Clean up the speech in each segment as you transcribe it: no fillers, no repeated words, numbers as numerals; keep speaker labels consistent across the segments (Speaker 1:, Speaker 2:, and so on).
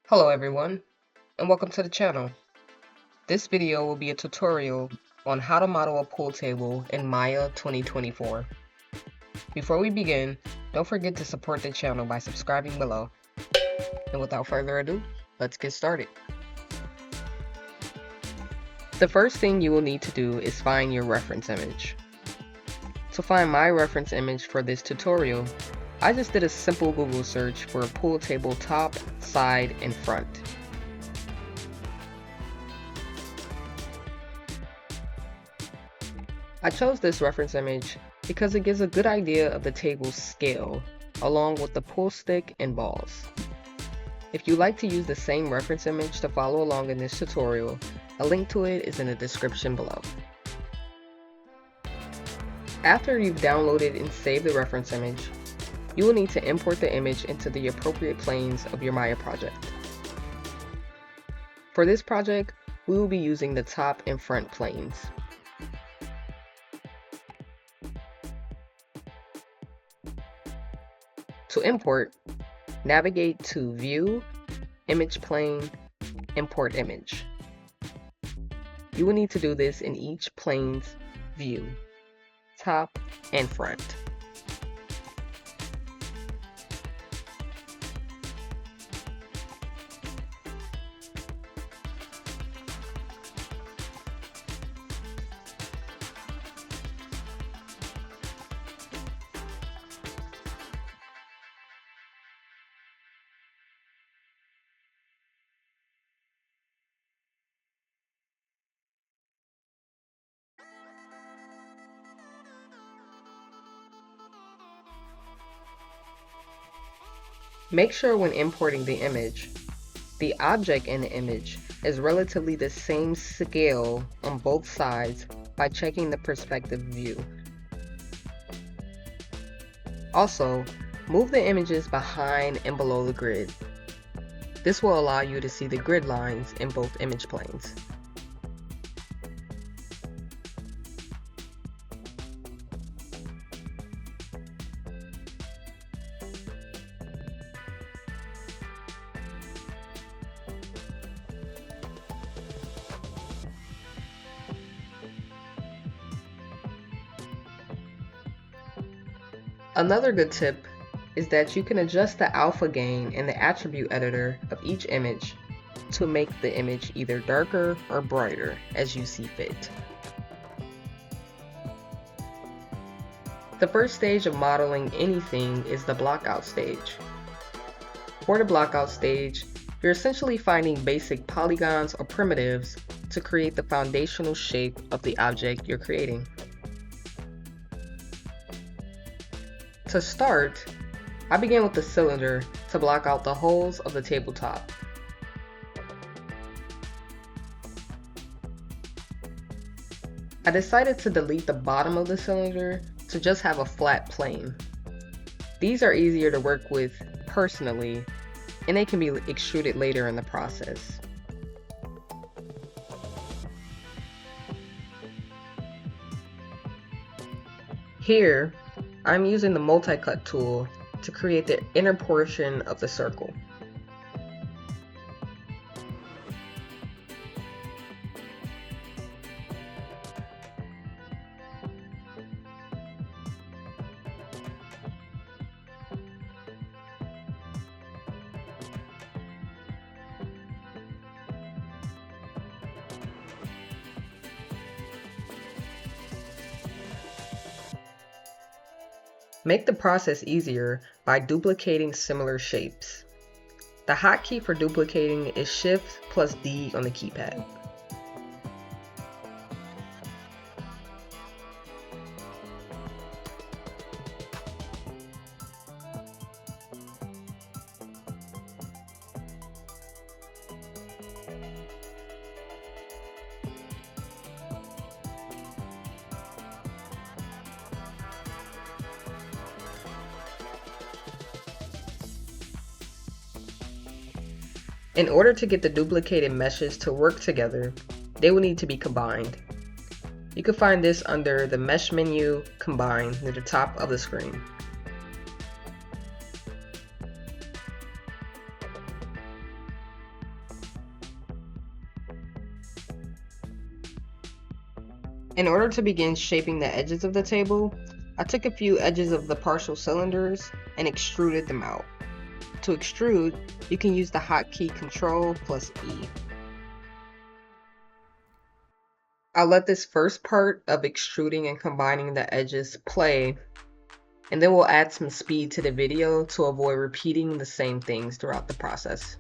Speaker 1: Hello everyone, and welcome to the channel. This video will be a tutorial on how to model a pool table in Maya 2024. Before we begin, don't forget to support the channel by subscribing below. And without further ado, let's get started. The first thing you will need to do is find your reference image. To find my reference image for this tutorial, I just did a simple Google search for a pool table top, side, and front. I chose this reference image because it gives a good idea of the table's scale, along with the pool stick and balls. If you'd like to use the same reference image to follow along in this tutorial, a link to it is in the description below. After you've downloaded and saved the reference image, you will need to import the image into the appropriate planes of your Maya project. For this project, we will be using the top and front planes. To import, navigate to View, Image Plane, Import Image. You will need to do this in each plane's view, top and front. Make sure when importing the image, the object in the image is relatively the same scale on both sides by checking the perspective view. Also, move the images behind and below the grid. This will allow you to see the grid lines in both image planes. Another good tip is that you can adjust the alpha gain in the attribute editor of each image to make the image either darker or brighter as you see fit. The first stage of modeling anything is the blockout stage. For the blockout stage, you're essentially finding basic polygons or primitives to create the foundational shape of the object you're creating. To start, I began with the cylinder to block out the holes of the tabletop. I decided to delete the bottom of the cylinder to just have a flat plane. These are easier to work with personally, and they can be extruded later in the process. Here, I'm using the multi-cut tool to create the inner portion of the circle. Make the process easier by duplicating similar shapes. The hotkey for duplicating is Shift plus D on the keypad. In order to get the duplicated meshes to work together, they will need to be combined. You can find this under the Mesh menu, Combine, near the top of the screen. In order to begin shaping the edges of the table, I took a few edges of the partial cylinders and extruded them out. To extrude, you can use the hotkey Ctrl+E. I'll let this first part of extruding and combining the edges play, and then we'll add some speed to the video to avoid repeating the same things throughout the process.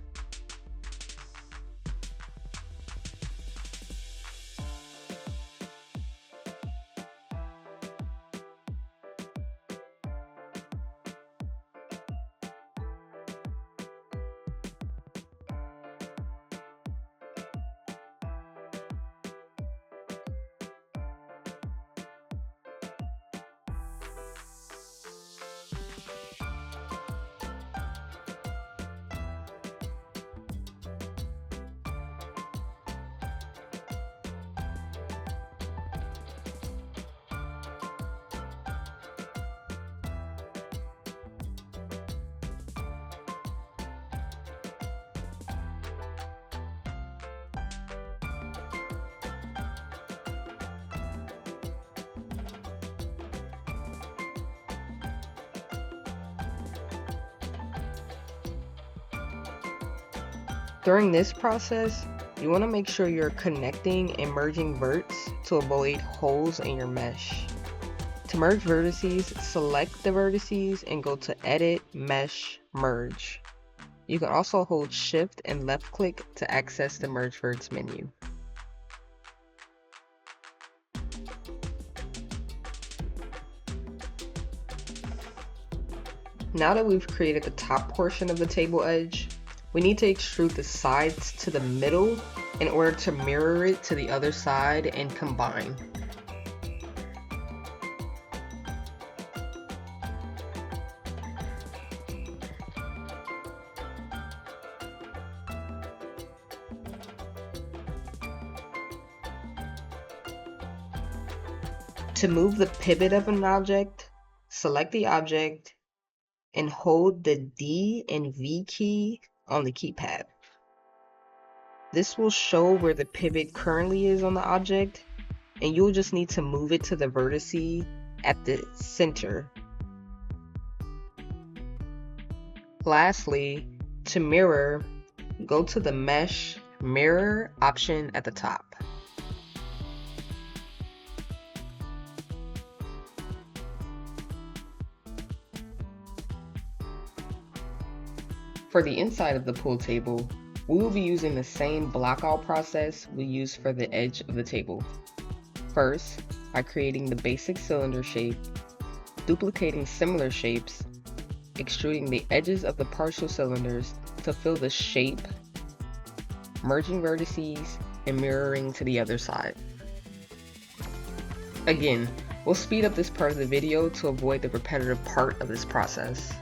Speaker 1: During this process, you want to make sure you're connecting and merging verts to avoid holes in your mesh. To merge vertices, select the vertices and go to Edit, Mesh, Merge. You can also hold Shift and left click to access the Merge Verts menu. Now that we've created the top portion of the table edge, we need to extrude the sides to the middle in order to mirror it to the other side and combine. To move the pivot of an object, select the object and hold the D and V key on the keypad. This will show where the pivot currently is on the object, and you'll just need to move it to the vertice at the center. Lastly, to mirror, go to the Mesh Mirror option at the top. For the inside of the pool table, we will be using the same blockout process we used for the edge of the table. First, by creating the basic cylinder shape, duplicating similar shapes, extruding the edges of the partial cylinders to fill the shape, merging vertices, and mirroring to the other side. Again, we'll speed up this part of the video to avoid the repetitive part of this process.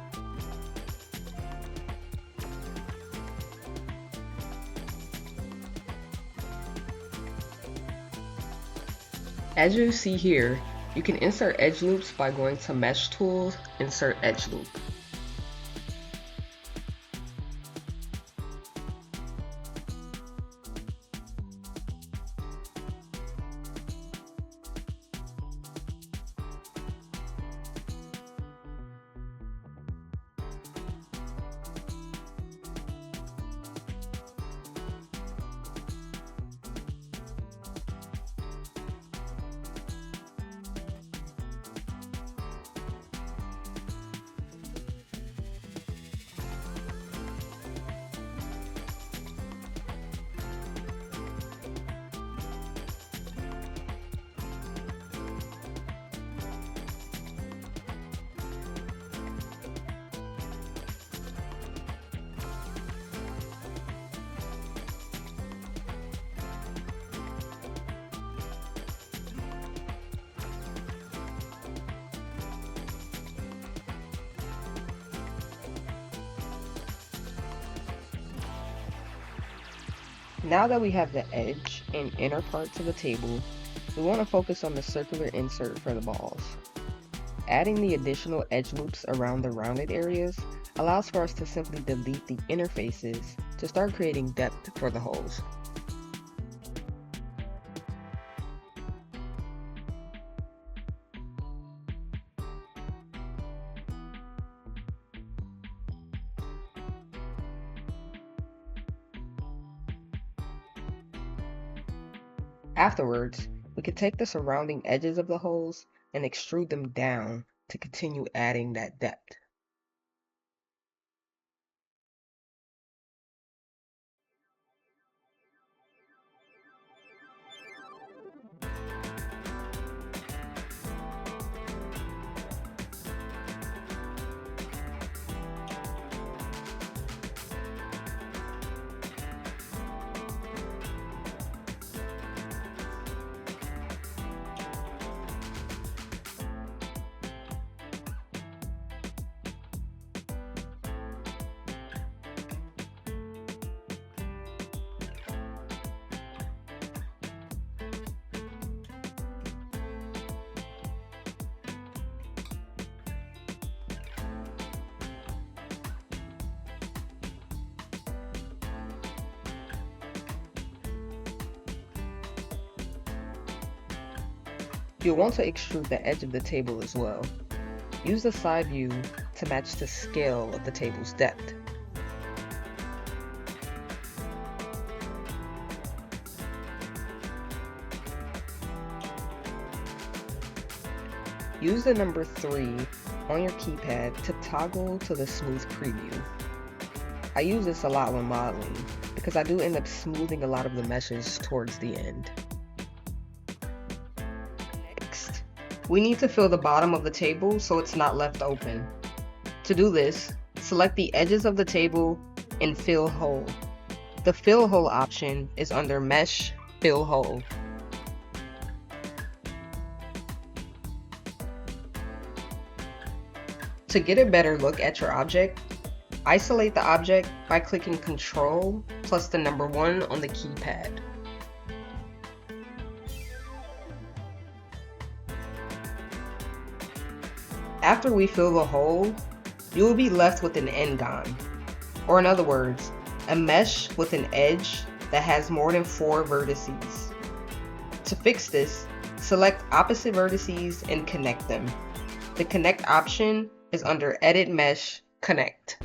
Speaker 1: As you see here, you can insert edge loops by going to Mesh Tools, Insert Edge Loop. Now that we have the edge and inner parts of the table, we want to focus on the circular insert for the balls. Adding the additional edge loops around the rounded areas allows for us to simply delete the interfaces to start creating depth for the holes. Afterwards, we can take the surrounding edges of the holes and extrude them down to continue adding that depth. You'll want to extrude the edge of the table as well. Use the side view to match the scale of the table's depth. Use the number 3 on your keypad to toggle to the smooth preview. I use this a lot when modeling because I do end up smoothing a lot of the meshes towards the end. Next, we need to fill the bottom of the table so it's not left open. To do this, select the edges of the table and fill hole. The fill hole option is under Mesh, Fill Hole. To get a better look at your object, isolate the object by clicking Ctrl plus the number 1 on the keypad. After we fill the hole, you will be left with an n-gon, or in other words, a mesh with an edge that has more than 4 vertices. To fix this, select opposite vertices and connect them. The connect option is under Edit Mesh, Connect.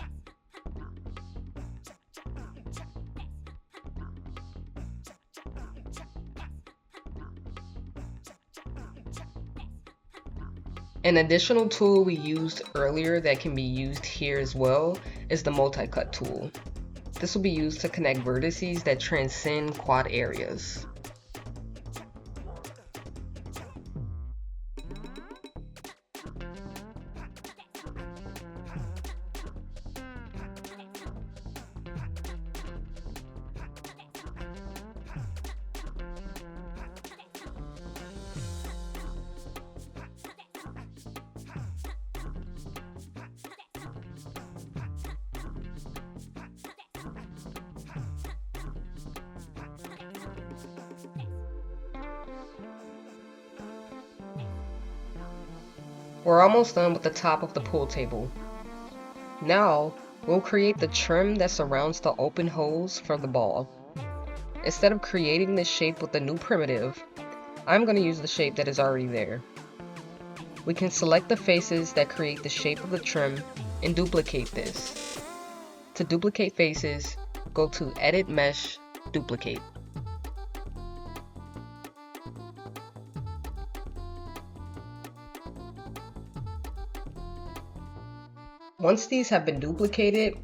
Speaker 1: An additional tool we used earlier that can be used here as well is the multi-cut tool. This will be used to connect vertices that transcend quad areas. We're almost done with the top of the pool table. Now, we'll create the trim that surrounds the open holes for the ball. Instead of creating this shape with the new primitive, I'm going to use the shape that is already there. We can select the faces that create the shape of the trim and duplicate this. To duplicate faces, go to Edit Mesh, Duplicate. Once these have been duplicated,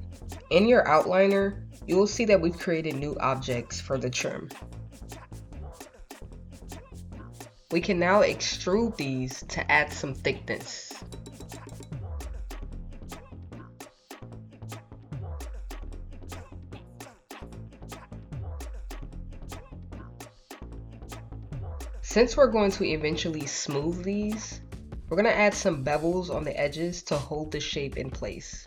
Speaker 1: in your outliner, you will see that we've created new objects for the trim. We can now extrude these to add some thickness. Since we're going to eventually smooth these, we're going to add some bevels on the edges to hold the shape in place.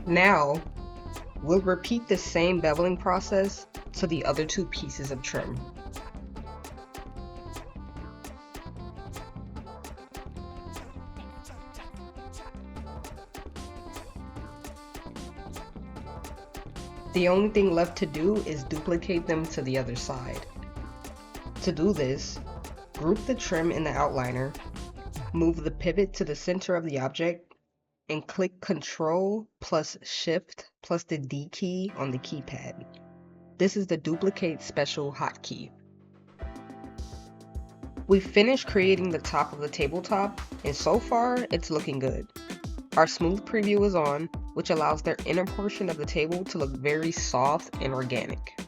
Speaker 1: Now, We'll repeat the same beveling process to the other two pieces of trim. The only thing left to do is duplicate them to the other side. To do this, group the trim in the outliner, move the pivot to the center of the object, and click Ctrl plus Shift plus the D key on the keypad. This is the duplicate special hotkey. We've finished creating the top of the tabletop, and so far it's looking good. Our smooth preview is on, which allows the inner portion of the table to look very soft and organic.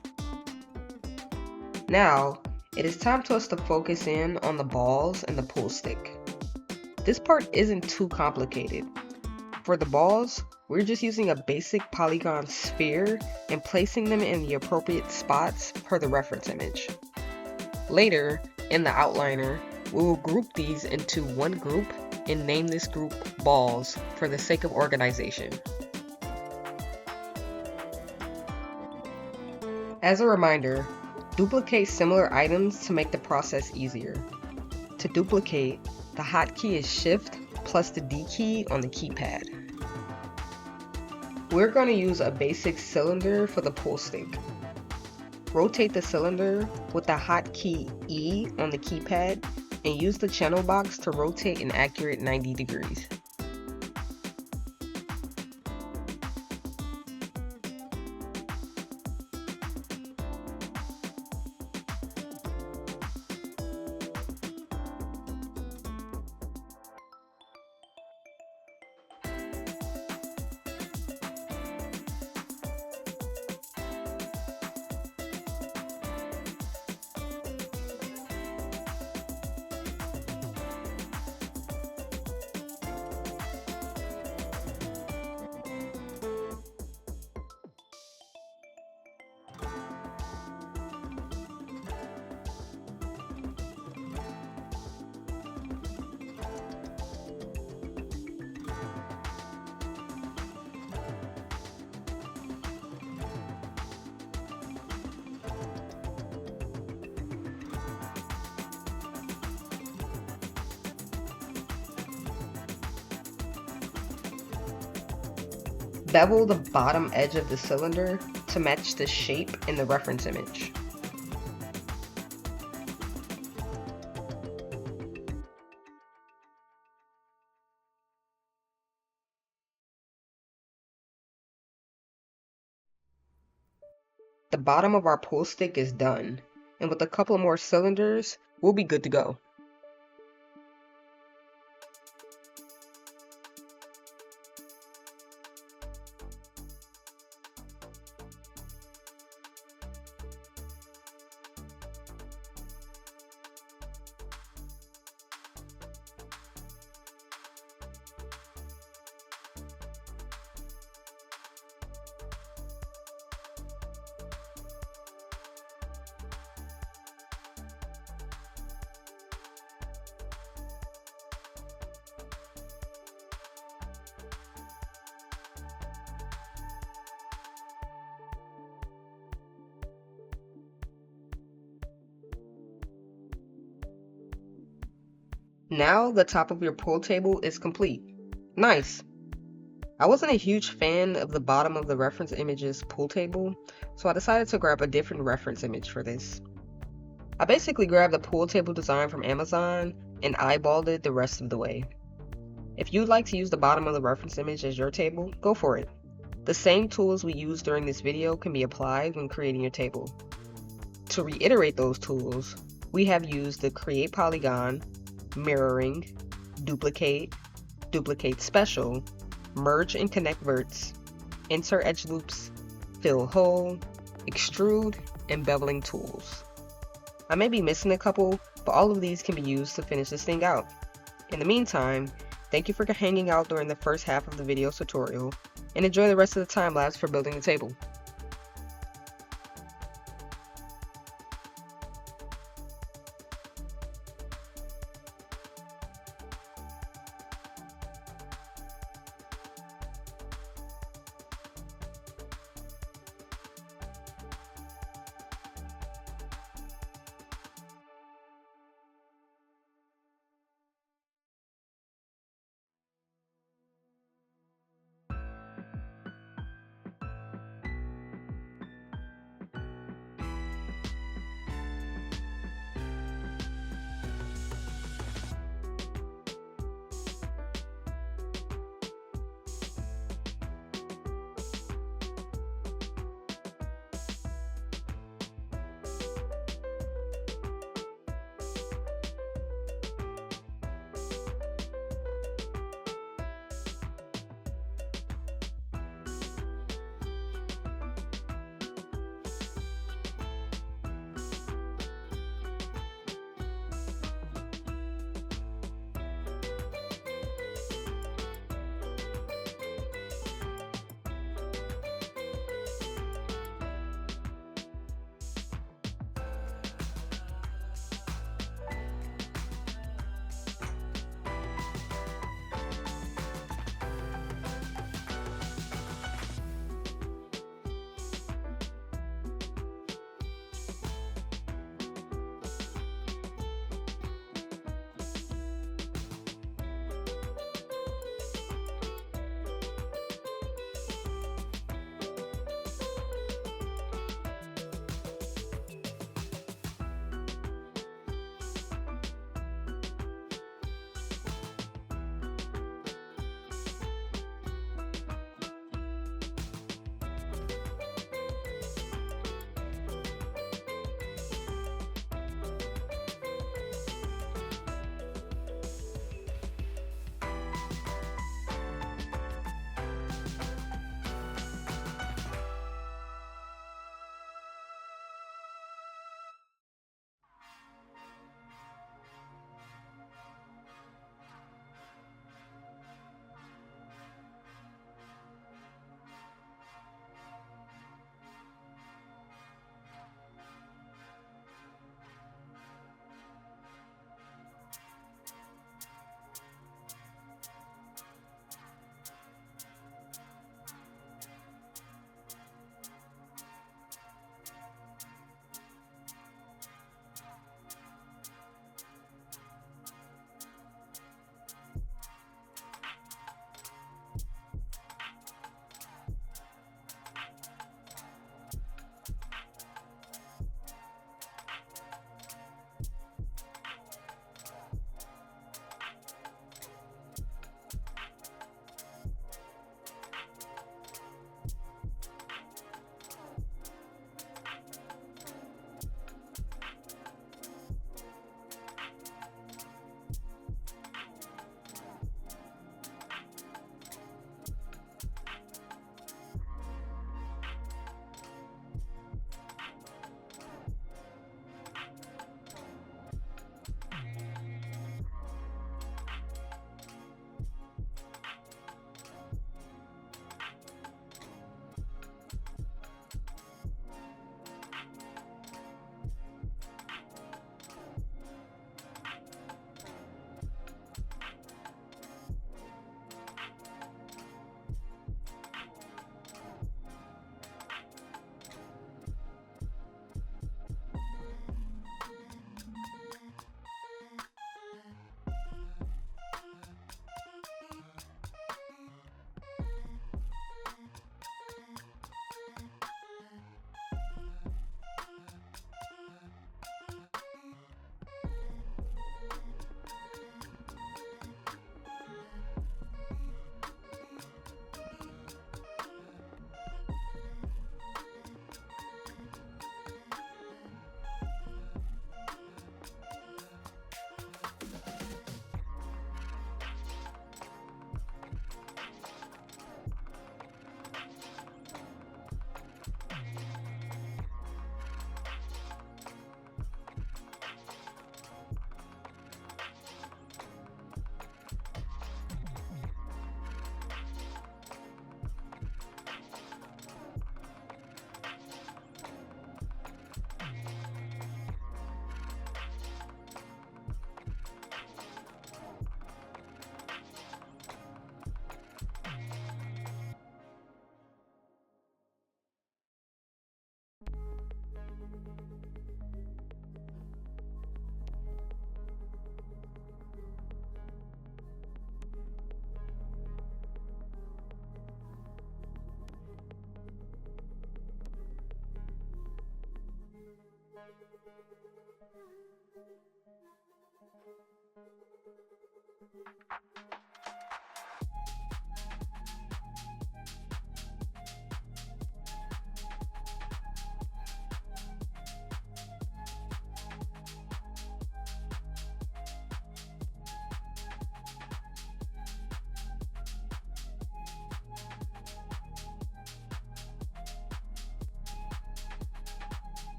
Speaker 1: Now, it is time for us to focus in on the balls and the pull stick. This part isn't too complicated. For the balls, we're just using a basic polygon sphere and placing them in the appropriate spots per the reference image. Later, in the outliner, we will group these into one group and name this group balls for the sake of organization. As a reminder, duplicate similar items to make the process easier. To duplicate, the hotkey is Shift plus the D key on the keypad. We're going to use a basic cylinder for the pull stick. Rotate the cylinder with the hotkey E on the keypad and use the channel box to rotate an accurate 90 degrees. Bevel the bottom edge of the cylinder to match the shape in the reference image. The bottom of our pull stick is done, and with a couple more cylinders, we'll be good to go. Now the top of your pool table is complete. Nice! I wasn't a huge fan of the bottom of the reference image's pool table, so I decided to grab a different reference image for this. I basically grabbed the pool table design from Amazon and eyeballed it the rest of the way. If you'd like to use the bottom of the reference image as your table, go for it. The same tools we used during this video can be applied when creating your table. To reiterate those tools, we have used the Create Polygon, Mirroring, Duplicate, Duplicate Special, Merge and Connect Verts, Insert Edge Loops, Fill Hole, Extrude, and Beveling tools. I may be missing a couple, but all of these can be used to finish this thing out. In the meantime, thank you for hanging out during the first half of the video tutorial, and enjoy the rest of the time lapse for building the table.